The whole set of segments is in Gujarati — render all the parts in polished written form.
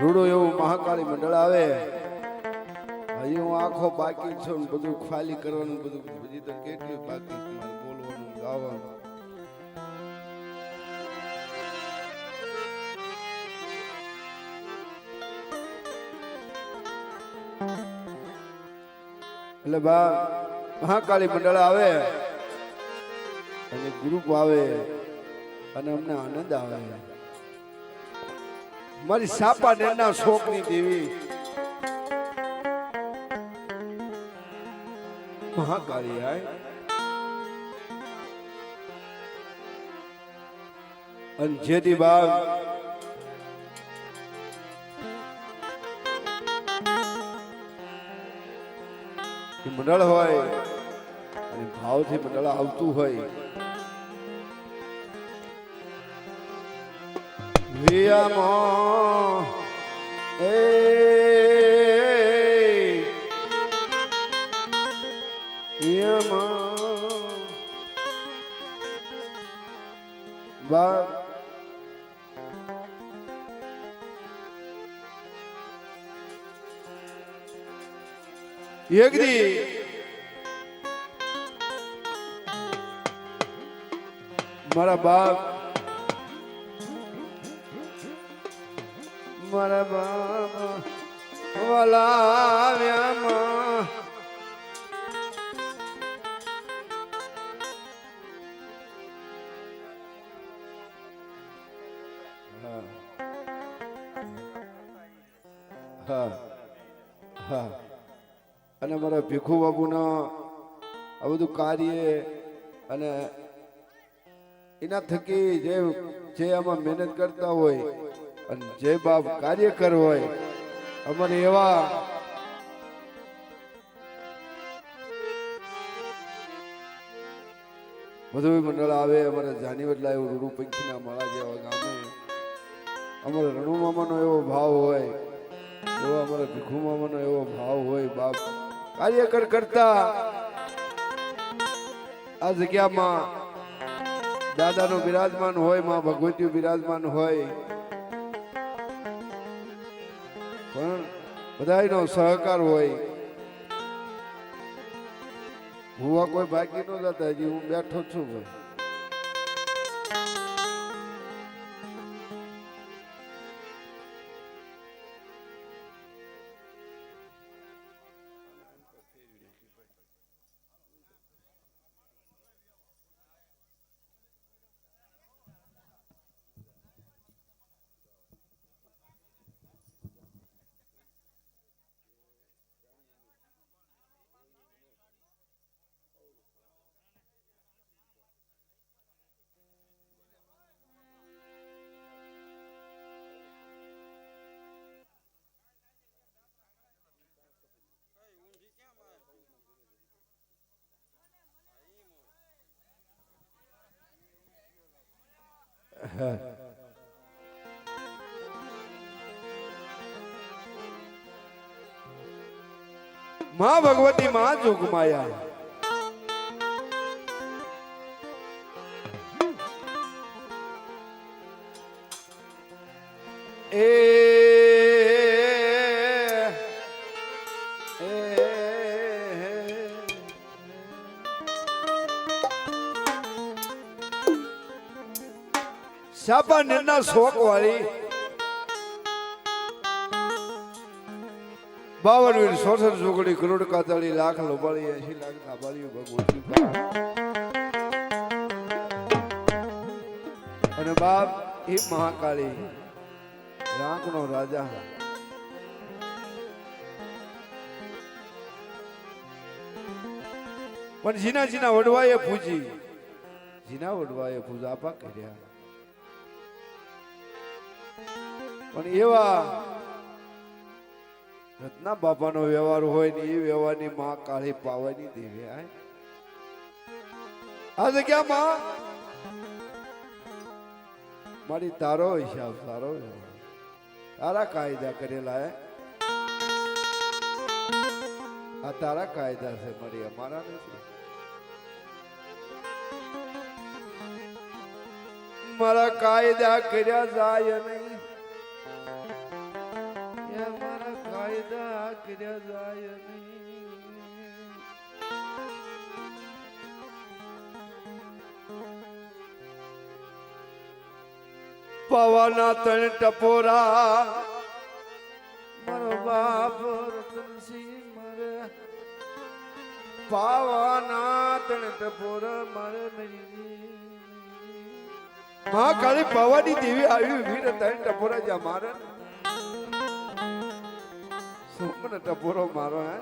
રૂડો એવું મહાકાળી મંડળ આવે હજી હું આખો બાકી છું ને બધું ખાલી કરવાનું બધું હજી તો કેટલું બાકી છે મારે બોલવાનું ગાવાનું એટલે બા મહાકાળી મંડળ આવે અને ગ્રુપ આવે અને અમને આનંદ આવે મારી સાપા નેના શોકની દેવી મહાકાળી આય અને જેથી બાગ મંડળ હોય અને ભાવથી મંડળ આવતું હોય વિયામાં એ વિયામાં બા એક દી મારા બાપ મારા બાબા વલાવ્યામાં હા હા અને મારા ભીખુ બાબુના આ બધું કાર્ય અને એના થકી જે આમાં મહેનત કરતા હોય અને જે બાપ કાર્યકર હોય અમારે એવા બધું મંડળ આવે અમારે જાનીવટલા એવું રૂડુ પંખીના માળા જેવા ગામે અમારે રણુ મામાનો એવો ભાવ હોય એવો અમારા ભીખુ મામાનો એવો ભાવ હોય બાપ કાર્યકર કરતા આ જગ્યામાં દાદાનો બિરાજમાન હોય માં ભગવતીઓ બિરાજમાન હોય પણ બધાનો સહકાર હોય હુવા કોઈ બાકી ન જતા હજી હું બેઠો છું ભાઈ માં ભગવતી માં જોગમાયા એ સાપા નેના શોક વાળી 52 વીર 66 જોગડી કરોડ કાતળી લાખ લોબાળી 80 લાખ થાબાળીઓ ભગવતી અને બાપ એ મહાકાળી રાંકનો રાજા પણ જીના વડવાએ પૂજી પૂજા આપા કર્યા પણ એવા રત્ના બાપાનો વ્યવહાર હોય ને એ વ્યવહારની માં કાળી પાવાની દેવી આ જગ્યામાં મારી તારો હિસાબ સારો તારા કાયદા કરેલા આ તારા કાયદા છે મારી અમારા નથી મારા કાયદા કર્યા જાય નહીં મારા કાયદા કર્યા જાય નહીં. પવના તણ ટપોરા મારો બાપ રતનસિંહ મારે પાવાના તણ ટપોરા મારે મેરી માં કાળી પવાની દેવી આવી વીર તણ ટપોરા જા મારે સોમન ટપોરો મારો હે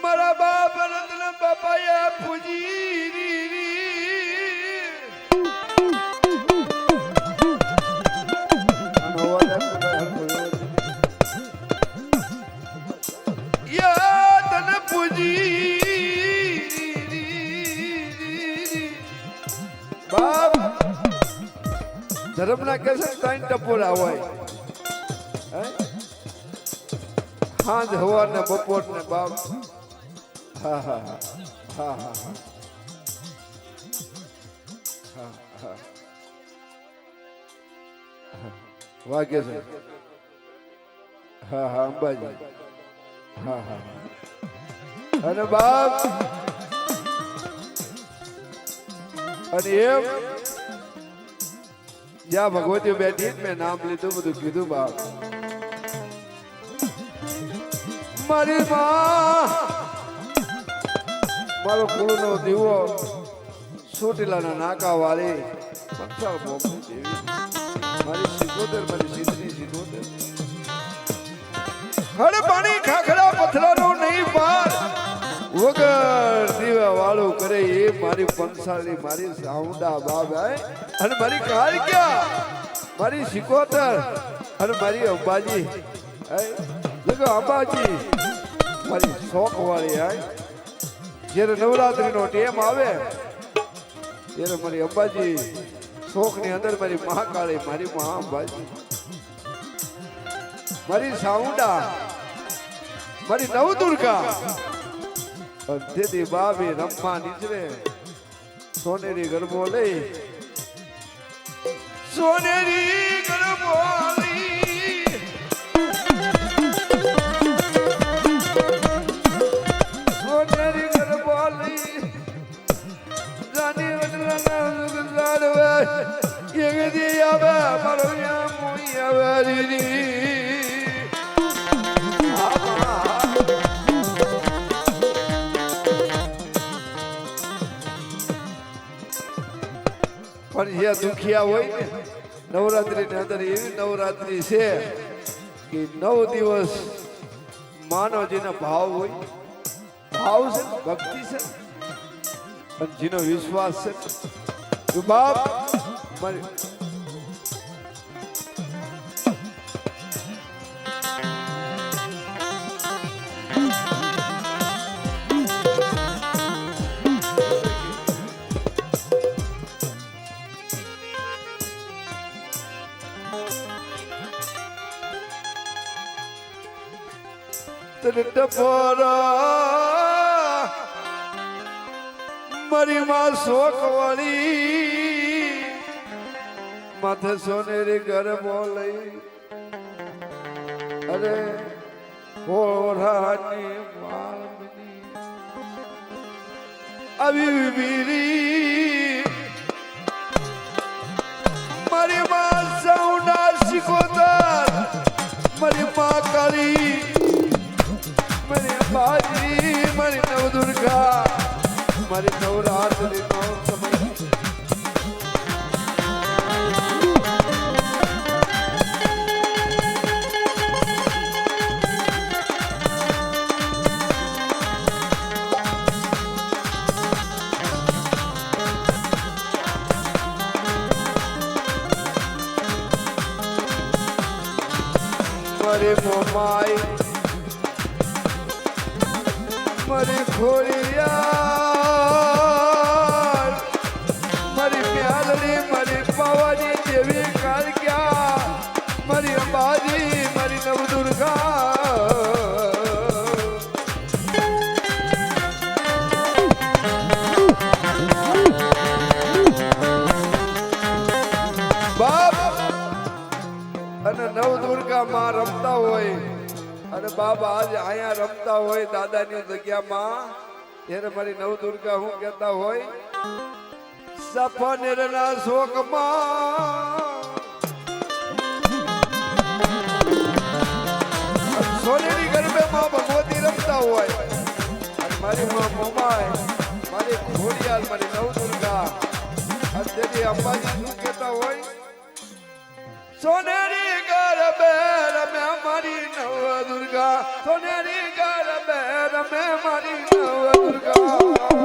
મારા બાપ રત્ન બાપાયા પૂજી બાપ ધર્મના કેસે ત્રણ ટપોરા હોય સાંજ હવાર ને બપોર ને બાપ હા હા હા હા હા હા હા વાગે છે હા હા અંબાજી હા હા અને બાપ અને એમ જ્યાં ભગવતી બેઠી મેં નામ લીધું બધું કીધું બાપ મારી માં મારો કુળનો દીવો સોટીલાના નાકા વાળી પંચાળ બોમ્બની દેવી મારી સિકોતર મારી સીધની સિકોતર હળ પાણી ખાખરા પથરાનો નહીં પાર વગર દીવા વાળું કરે એ મારી પંસાળી મારી સાઉન્ડા બાબ અને મારી કાળક્યા મારી સિકોતર અને મારી અંબાજી અંબાજી મારી શોખ વાળી જ્યારે નવરાત્રી નો ટેમ આવે ત્યારે મારી અંબાજી શોખ ની અંદર મારી મહાકાળી મારી મહા અંબાજી મારી સાઉન્ડા મારી નવદુર્ગા દીદી બાબી રમવા નીચરે સોનેરી ગરબો લઈ સોનેરી ગરબો લઈ સોનેરી ગરબો લઈ રાની વડલાના લાડવે યગદી આવે મારો યા મોઈ આવે રીની પણ જે દુખિયા હોય ને નવરાત્રી ની અંદર એવી નવરાત્રી છે કે 9 દિવસ માનવજીના ભાવ હોય ભાવ છે ભક્તિ છે અને જેનો વિશ્વાસ છે બાપ મારી ટપોરા મારી માં શોખ વાળી માથે સોનેરી ગરબો લઈ અરે હોરાની માલની આવી વીરી મારી માં સૌના શિકોતર મારી માં કાળી મારી અંબાજી મારી નવદુર્ગા મારી નવરાત્રી નો સમય મારી મોમાઈ મારી ખોડિયાર મારી પ્યાલડી મારી પાવાની દેવી કાળક્યા મારી અંબાજી મારી નવદુર્ગા અને નવ દુર્ગા માં રમતા હોય અને બાબા આજે અહીંયા રમતા હોય દાદાની જગ્યામાં ત્યારે મારી નવ દુર્ગા હું કહેતા હોય સફનેરના શોકમાં સોનેરી ગરબે માં ભગવતી રમતા હોય અને મારી માં મોમાય મારી ખોડિયાલ મારી નવ દુર્ગા અને તેથી અંબાજી શું કહેતા હોય સોનેરી ગરબે રમે મારી નવ દુર્ગા સોનેરી ગરબે રમે મારી નવ દુર્ગા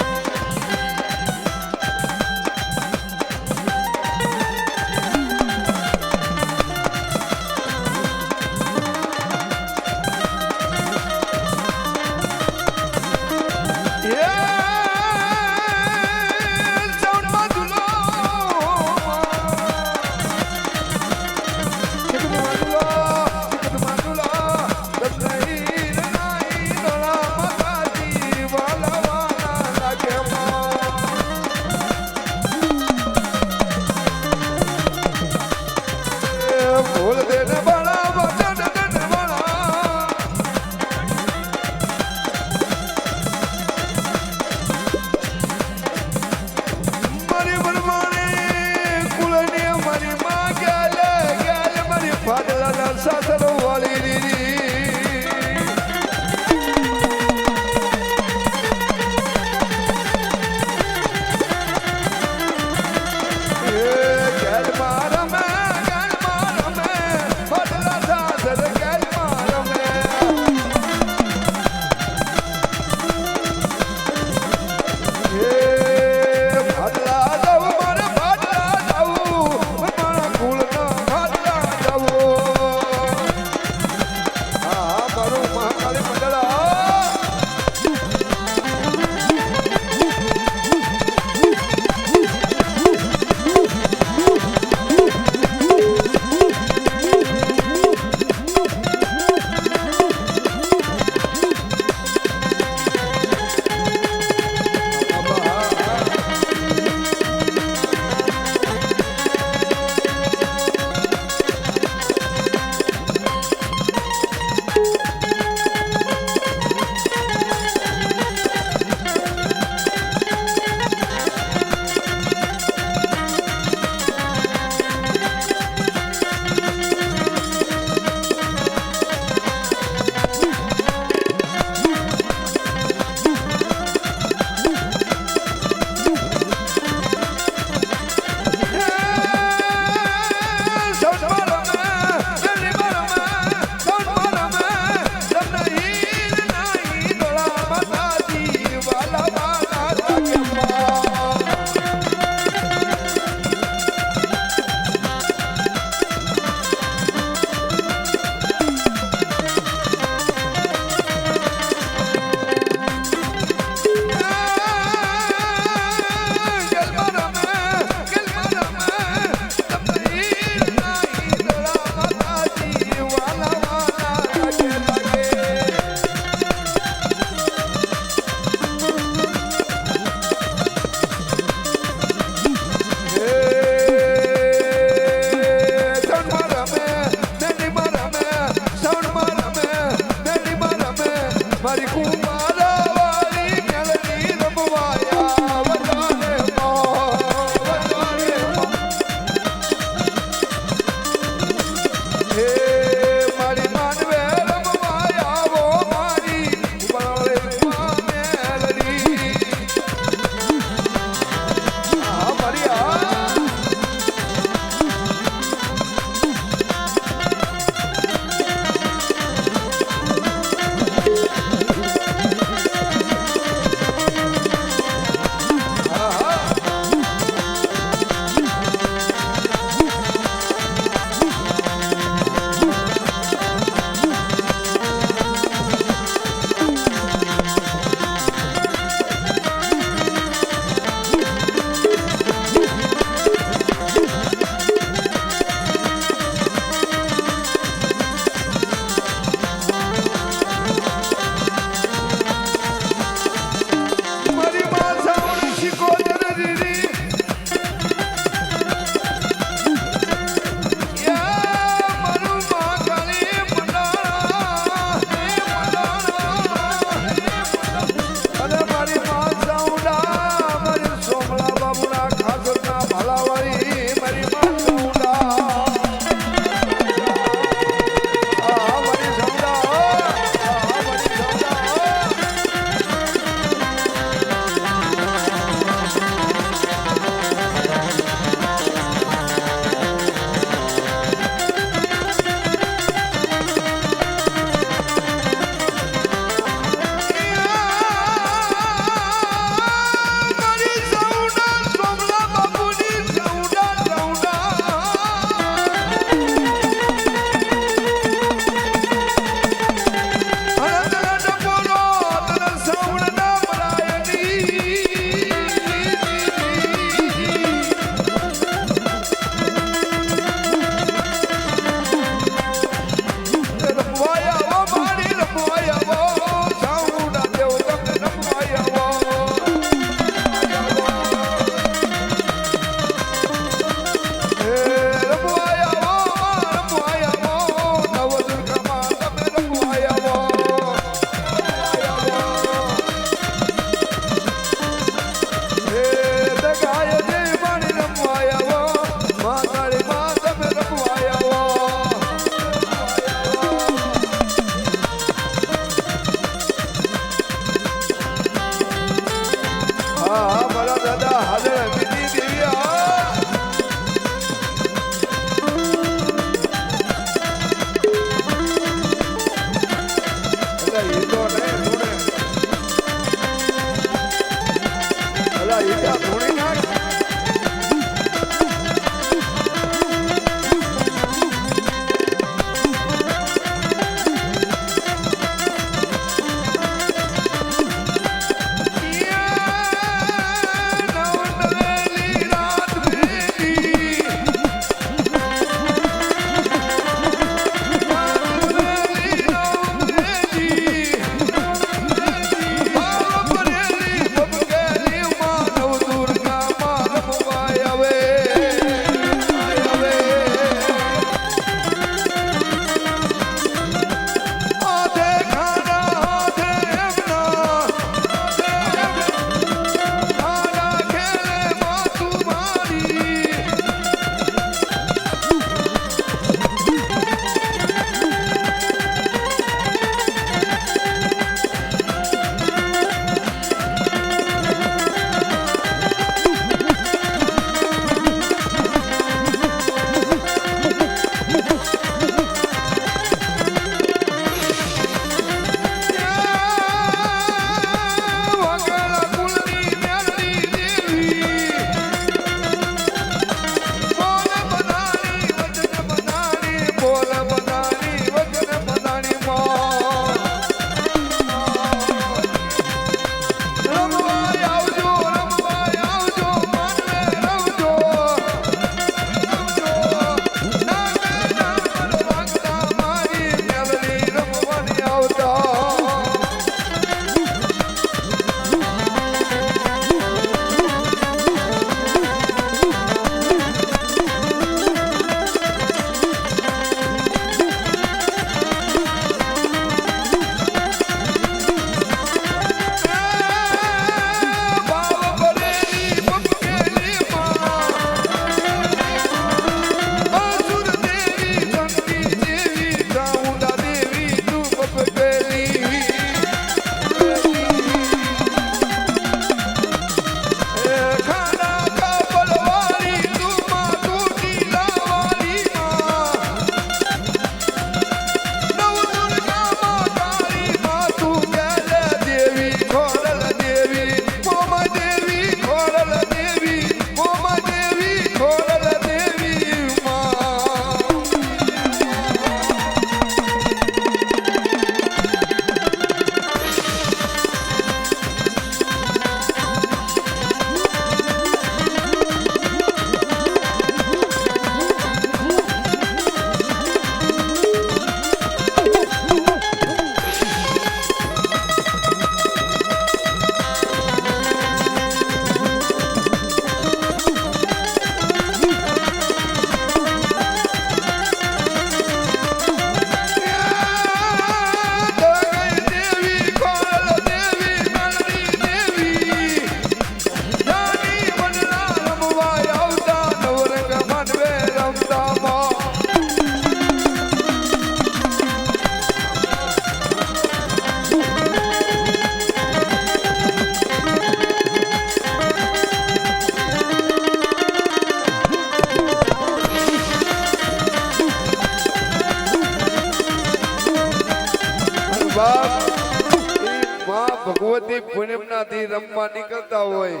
ઘરનાથી રમવા નીકળતા હોય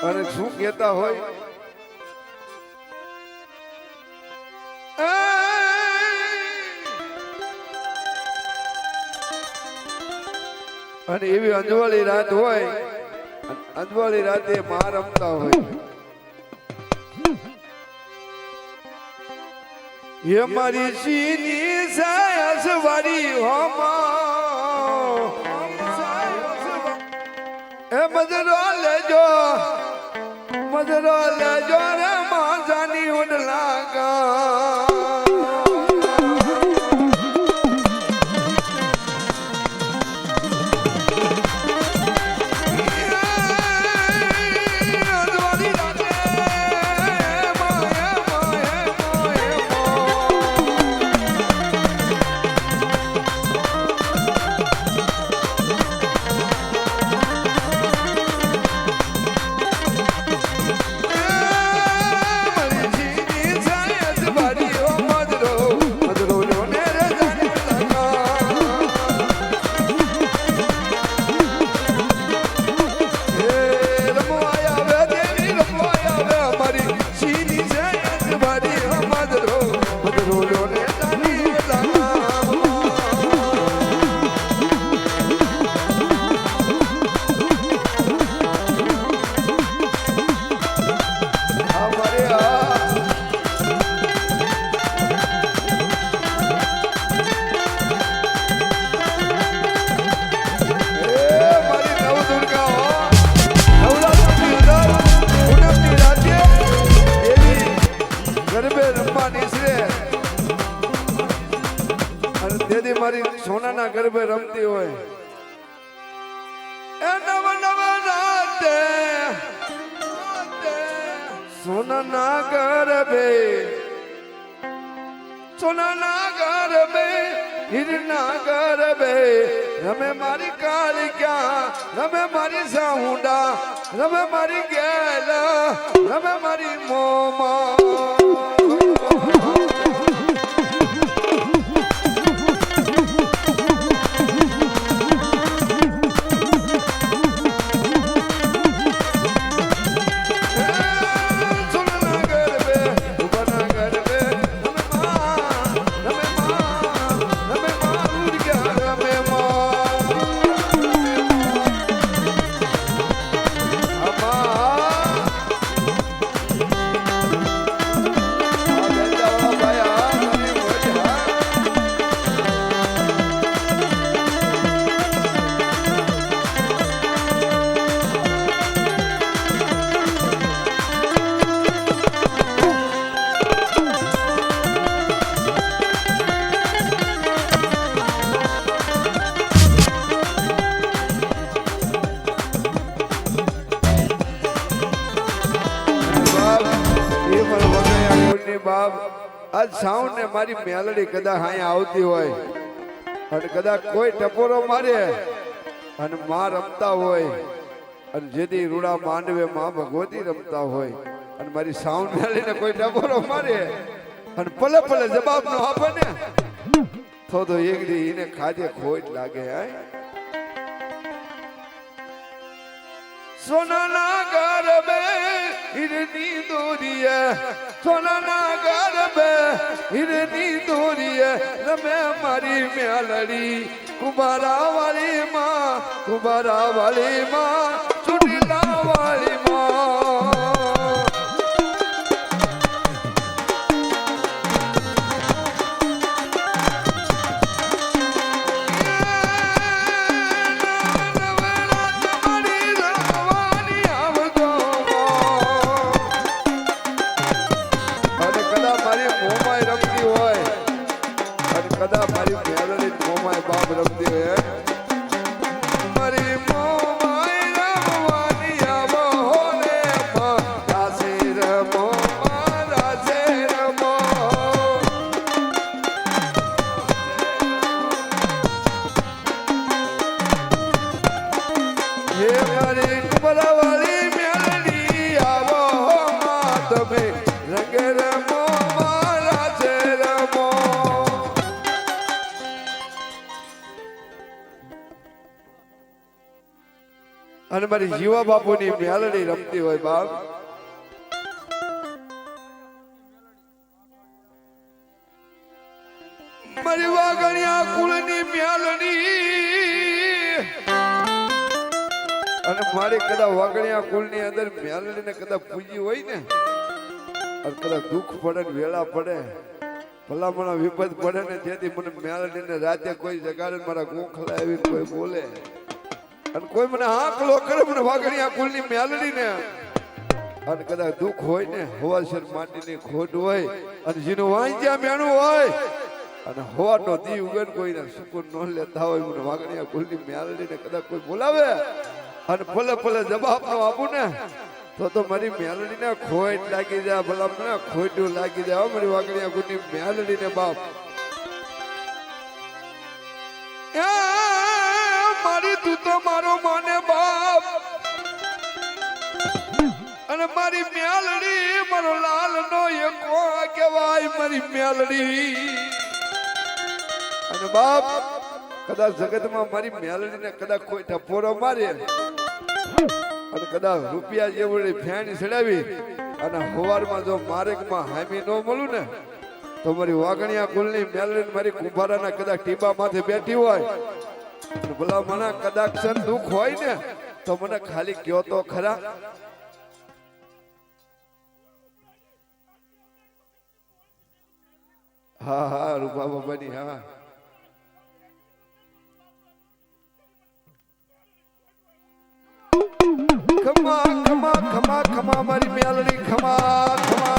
અને શું કહેતા હોય અને એવી અંજવાળી રાત હોય અંજવાળી રાતે માં રમતા હોય ये मारी सीनी सायस वारी ए मजरो ले जो रे माजानी उड़ लागा મારી સોનાના ગરબે રમતી હોય એ નવ નવ રાતે સોનાના ગરબે હીરના ગરબે રમે મારી કાલિકા રમે મારી સાહુડા રમે મારી ગેલ રમે મારી મોમા બાપ આજ સાઉન્ડ ને મારી મેલડી કદાચ અહીંયા આવતી હોય અને કદાચ કોઈ ટપોરો મારે અને માં રમતા હોય અને જેથી રૂડા માંડવે માં ભગવતી રમતા હોય અને મારી સાઉન્ડ મેળીને કોઈ ટપોરો મારે અને પલે પલે જવાબ નો આપે ને તો એક દી એને ખાધે ખોટ લાગે હે સોનાના ગરબે હીરની દોરીએ સોનાના ગરબે હીરની દોરીએ રમે મારી મેલડી કુંભારા વાળી માં ચૂંટલા વાળી માં કદા મારી મેલડી મોમાય બાપ રમતી હોય મારી મોમાય અને મારી જીવા બાપુની મેલડી રમતી હોય બાપ. મારી વાગણિયા કુળની મેલડી અને મારી કદા વાગણિયા કુળની અંદર મેલડીને કદા પૂજી હોય ને અને કદા દુઃખ પડે ને વેળા પડે ભલામણા વિપદ પડે ને તેથી મને મેલડીને રાતે કોઈ જગાડે મારા ગોખલા આવી કોઈ બોલે અને કોઈ મને હાકલો કરે મને વાગણિયા કુળની મેલડીને અને કદાચ દુઃખ હોય ને હવાસર માટીની ખોટ હોય અને જેનું વાંચ્યા મેણું હોય અને હવાનો દી ઉગન કોઈને સુકૂન ન લેતા હોય મને વાગણિયા કુળની મેલડીને કદાચ કોઈ બોલાવે અને ભલે ભલે જવાબ ન આપું ને તો મારી મેલડીને ખોટ લાગી જાય ભલા મને ખોટું લાગી જાય મારી વાગણિયા કુળની મેલડીને બાપ. મારી તું તો મારો માને બાપ અને મારી મેલડી મારો લાલ નો એકો કહેવાય મારી મેલડી. અને બાપ કદાચ જગતમાં મારી મેલડીને કદાચ કોઈ ટપોરો મારે અને કદાચ રૂપિયા જેવડી ફેણી ચડાવી અને હવારમાં જો માર્ગમાં હામી ન મળું ને તો મારી વાગણિયા કુલની મેલડી મારી કુંભારાના કદાચ ટીબા માથે બેઠી હોય ભલા મને કદાચ દુઃખ હોય ને તો મને ખાલી કયો તો ખરા. હા હા રૂપા બાબાની હા ખમા ખમા ખમા ખમા મારી મેલડી ખમા ખમા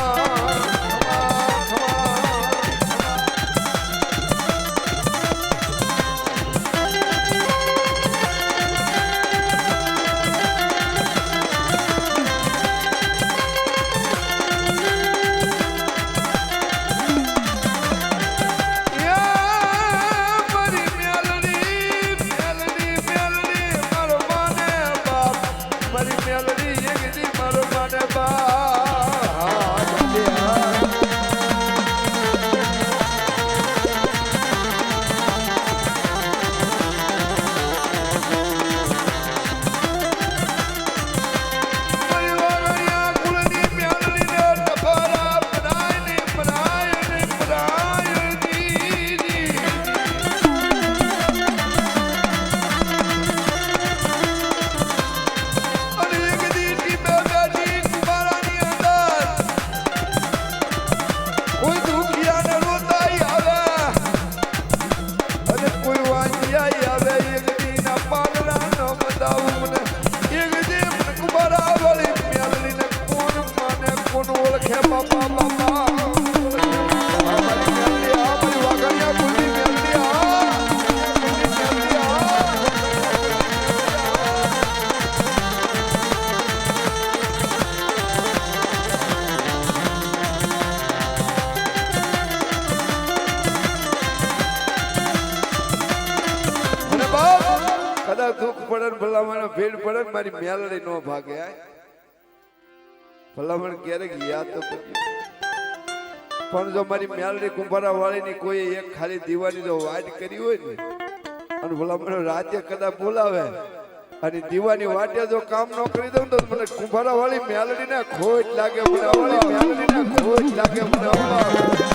દુઃખ પડે ભલામણ ભીડ પડે મારી મેલડી નો ભાગે ભલામણ ક્યારેક યાદ તો પણ જો મારી મેલડી કુંભારા વાળી ની કોઈ એક ખાલી દીવાની જો વાટ કરી હોય ને અને ભલામણ રાતે કદાચ બોલાવે અને દીવાની વાટે જો કામ ન કરી દઉં તો મને કુંભારા વાળી મેલડી ને ખોટ લાગે મને વાળી મેલડી ને ખોટ લાગે મને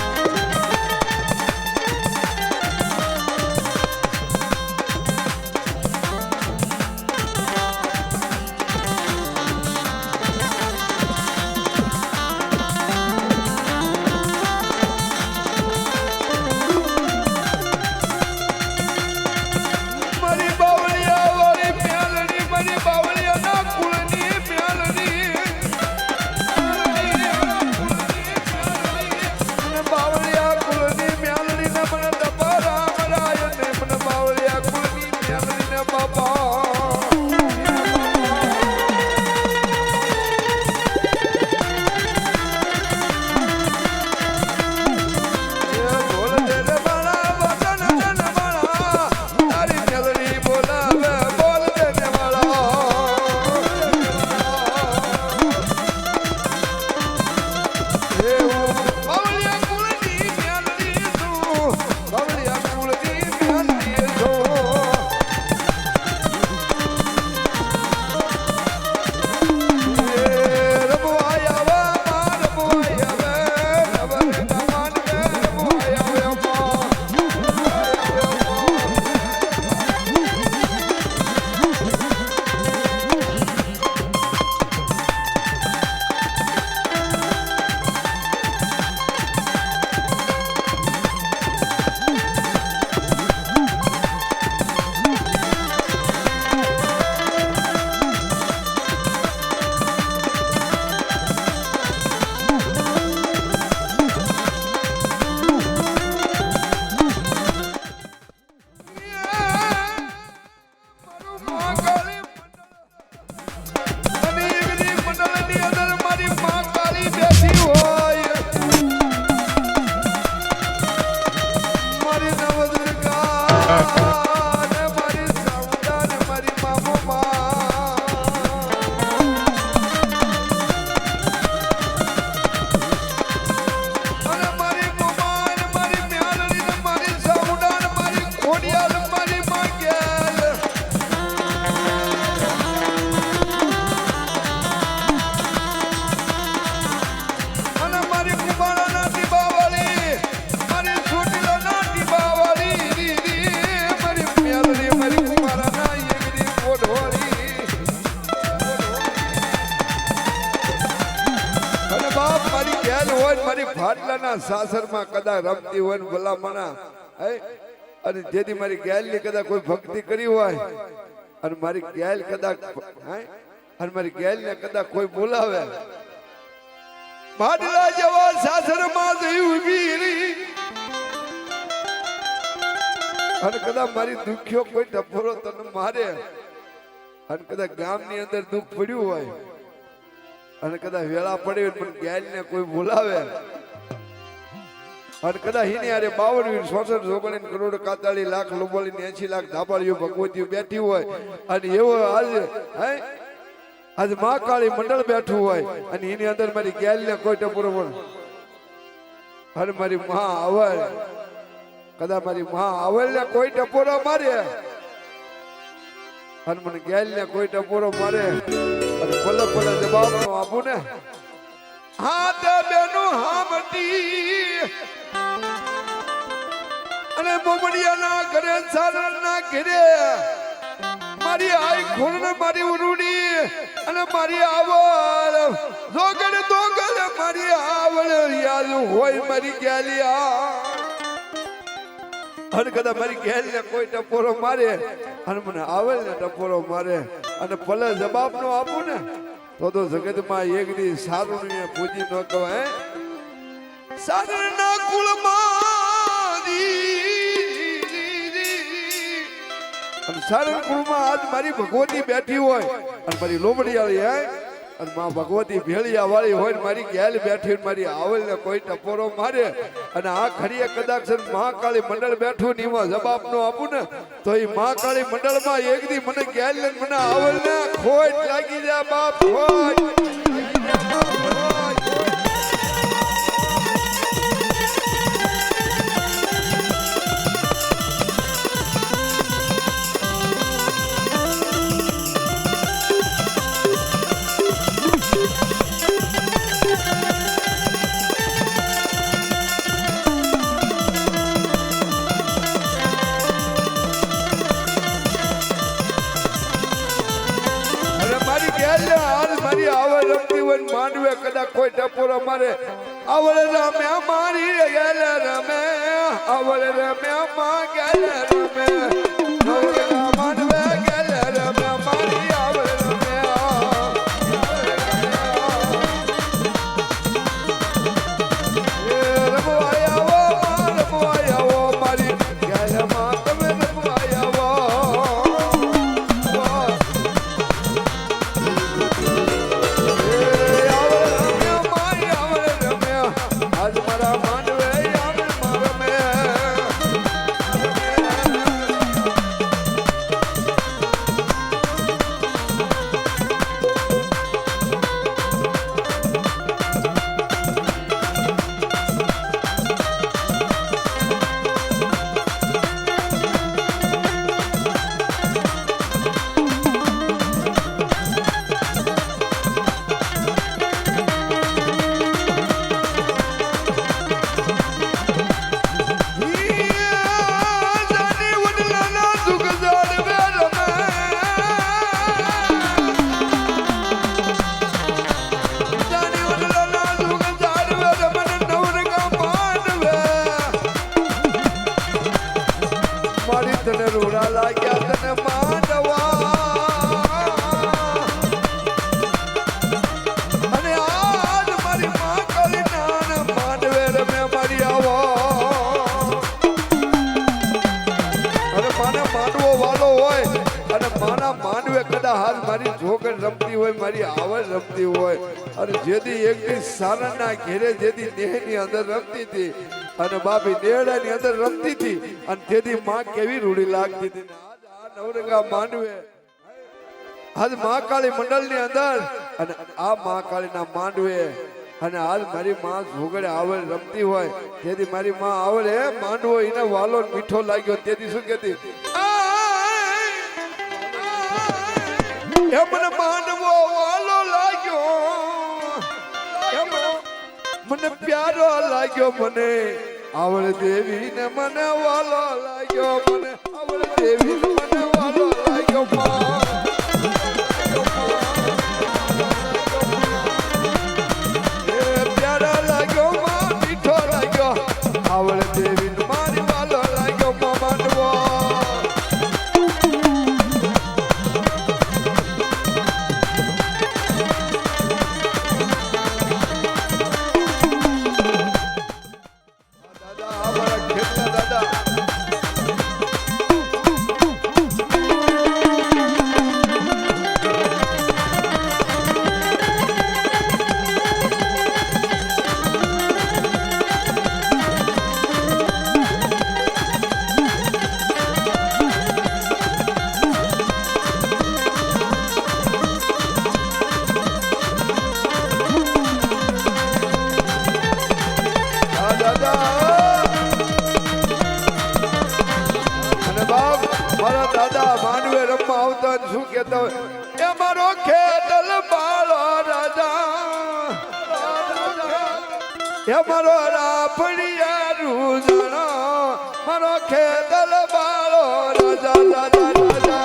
બાપ મારી ગેલ હોય ને મારી ફાટલાના સાસરમાં કદાચ રમતી હોય ને ભલામણા અને જેથી મારી ગેલ ની કદાચ કોઈ ભક્તિ કરી હોય અને મારી ગેલ કદાચ અને મારી ગેલ ને કદાચ કોઈ બોલાવે ફાટલા જેવા સાસરમાં જઈ ઊભી રહી અને કદાચ મારી દુખ્યો કોઈ ટપોરો તને મારે અને કદાચ ગામની અંદર દુઃખ પડ્યું હોય અને કદાચ વેળા પડી હોય પણ ગેલ ને કોઈ બોલાવે અને કદાચ હિની અરે 52 64 જોગણી કરોડ કાતાળી લાખ લોબોળી 80 લાખ ધાબાળીઓ ભગવતીઓ બેઠી હોય અને એવો આજે આજ મહાકાળી મંડળ બેઠું હોય અને એની અંદર મારી ગેલ ને કોઈ ટપોરો અને મારી માં આવલ કદાચ મારી માં આવલ ને કોઈ ટપોરો મારે અને મને ગેલ ને કોઈ ટપોરો મારે અને પલે પલે જવાબ નો આપું ને હા તે બેનું હામટી અને બોમડિયાના ઘરે સારના ઘરે મારી આઈ ખૂણ મારી ઉરુડી અને મારી આવળ જોગડ દોગલ મારી આવળ યાદ હોય મારી ગેલિયા અને કદાચ મારી ગેલ ને કોઈ ટપોરો મારે અને મને આવલ ને ટપોરો મારે અને પલે જવાબ નો આપું ને તો જગતમાં એક દી સારું ને પૂજી ન કહેવાય સારના કુળમાં અને સારણ કુળમાં આજ મારી ભગવતી બેઠી હોય અને મારી લોમડીયાળી હે અને માં ભગવતી ભેળિયા વાળી હોય ને મારી ગેલ બેઠી મારી આવલ ને કોઈ ટપોરો મારે અને આ ખડીએ કદાચ મહાકાળી મંડળ બેઠું ને એમાં જવાબ નો આપું ને તો એ મહાકાળી મંડળમાં એક દી મને ગેલ ને મને આવલ ને ખોટ લાગી જાય બાપ ખોટ માંડવે કદાચ કોઈ ટપોરો મારે આવડે રમે મારી ગેલ રમે આવડે રમે માં ગેલ રમે માંડવે ગેલ રમે મારી આવડે રમે રમવાયાવો મારી ગેલ માં તમે રમવાયાવો તને રૂડા લાગ્યા તને માંડવા અને આજ મારી માં કાલી નાન માંડવે રમે મારી આવો અને માને માંડવો વાલો હોય અને માના માંડવે કદા હાલ મારી જોગણ રમતી હોય મારી આવડ રમતી હોય અને જેથી એક દી સારણના ઘેરે જેથી દેહની અંદર રમતી હતી અને બાપી દેડાની અંદર રમતી હતી અને તેથી માં કેવી રૂડી લાગતી હતી આજ આ નવરંગા માંડવે આજ મહાકાળી મંડળની અંદર અને આ મહાકાળીના માંડવે અને આજ મારી માં જોગડે આવડ રમતી હોય તેથી મારી માં આવડે માંડવો એને વાલો મીઠો લાગ્યો તેથી શું કહેતી એ મને માંડવો વાલો લાગ્યો મને પ્યારો લાગ્યો મને આવડ દેવી ને મને વાલો લાગ્યો મને આવડ દેવી ને મને વાલો લાગ્યો દાદા માંડવે રમવા આવતા ને શું કહેતા હોય એ મારો ખેતલ બાળો રાજા એ મારો રાફડિયા રૂજણો મારો ખેતલ બાળો રાજા રાજા રાજા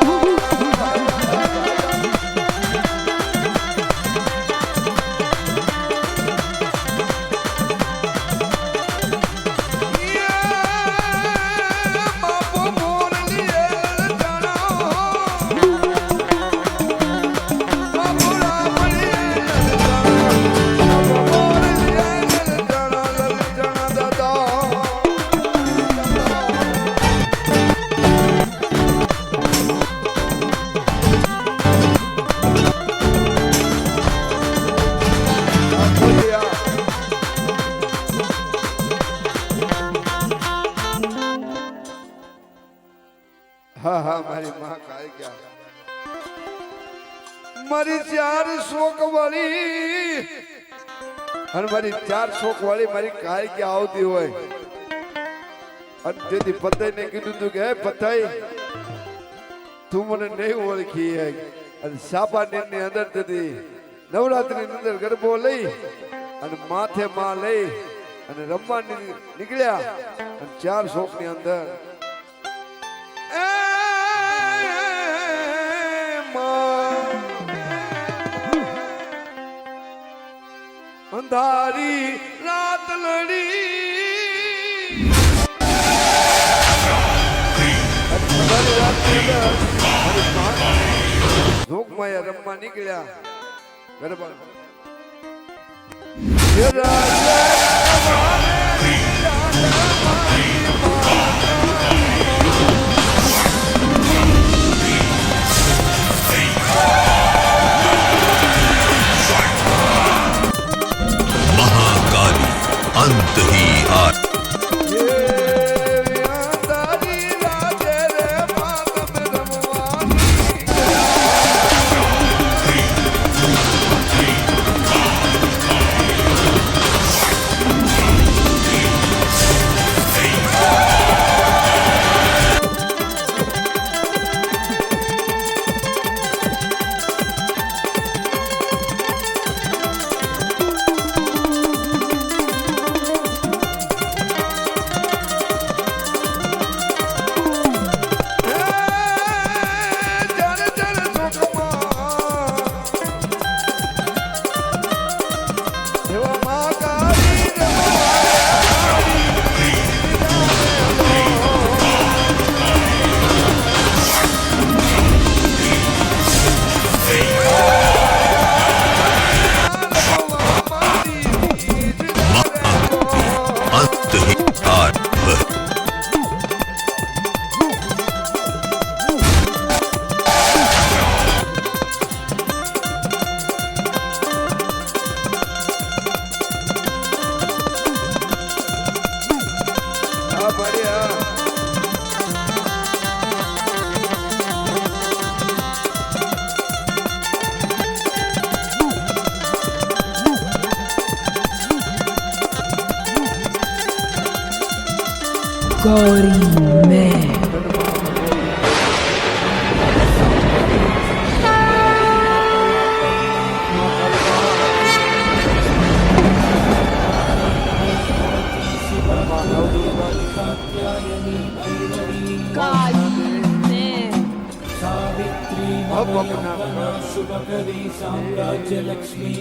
હા હા મારી માં કાય ગયા મારી 4 શોક વાળી અને મારી 4 શોક વાળી મારી કાય કે આવતી હોય અને તેથી પતાઈને કીધું તું કે હે પતાઈ તું મને નહીં ઓળખી અને સાપાની ની અંદર તેથી નવરાત્રી ની અંદર ગરબો લઈ અને માથે માં લઈ અને રમવા નીકળ્યા અને 4 શોક ની અંદર અંધારી રાત લડી ધોકમાં રમવા નીકળ્યા ગરબા अंत ही आ Gaudy man. સાવિત્રી શુભ કરી સામ્રાજ્ય લક્ષ્મી